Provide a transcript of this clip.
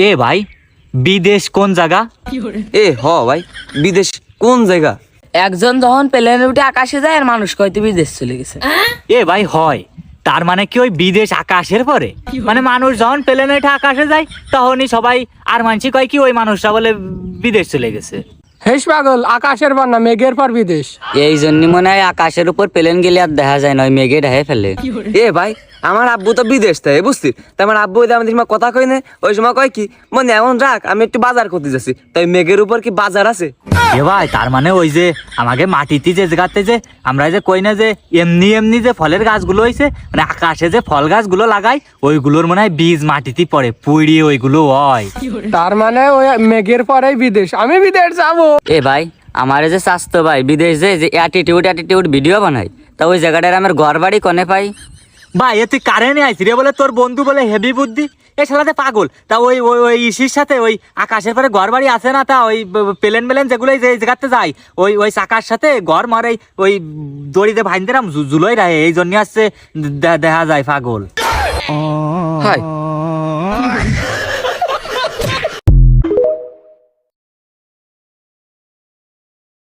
এ ভাই বিদেশ কোন জায়গা? এ হ ভাই, বিদেশ কোন জায়গা? একজন যখন প্লেনে উঠে আকাশে যায় আর মানুষ কয়তো বিদেশ চলে গেছে। এ ভাই হয়, তার মানে কি ওই বিদেশ আকাশের পরে? মানে মানুষ যখন প্লেনে উঠে আকাশে যায় তখনই সবাই আর মানছি কয় কি ওই মানুষটা বলে বিদেশ চলে গেছে। হেস পাগল, আকাশের পর না মেঘের পর বিদেশ। এই জন্য মনে হয় আকাশের উপর প্লেন গেলে আর দেখা যায় না, ওই মেঘে ঢাহে ফেলে। এ ভাই, আমার আব্বু তো বিদেশ থাকে বুঝছি। তাই আমার আব্বু যদি আমাদের সময় কথা কই না, ওই সময় কয় কি মনে এমন রাখ আমি একটু বাজার করতে যাচ্ছি। তাই মেঘের উপর কি বাজার আছে? এ ভাই তার মানে ওই যে আমাকে মাটিতে যে জায়গাতে যে আমরা যে কই না যে এমনি এমনি যে ফলের গাছগুলো হইছে, মানে আকাশে যে ফল গাছগুলো লাগাই ওইগুলোর মনে হয় বীজ মাটিতে পড়ে পুড়িয়ে ওইগুলো হয়। তার মানে ওই মেঘের পরেই বিদেশ। আমি বিদেশ যাবো। এ ভাই, আমার যে স্বাস্থ্য ভাই বিদেশ যে অ্যাটিটিউড ভিডিও বানাই, তা ওই জায়গাটার আমার ঘর বাড়ি কনে পাই? ভাই এ তুই কারেন্ট আইসি রে বলে তোর বন্ধু বলে হেভি বুদ্ধি, এ শালাতে পাগল। তা ওই ওই ওই ইসির সাথে ওই আকাশের পরে ঘর বাড়ি আছে না, তা ওই প্লেন মেলেন যেগুলো যে জায়গাতে যায় ওই ওই চাকার সাথে ঘর মারে ওই দড়িতে ভাইন্দেরাম জুলোই রায়, এই জন্য আসছে দেখা যায় পাগল। হাই,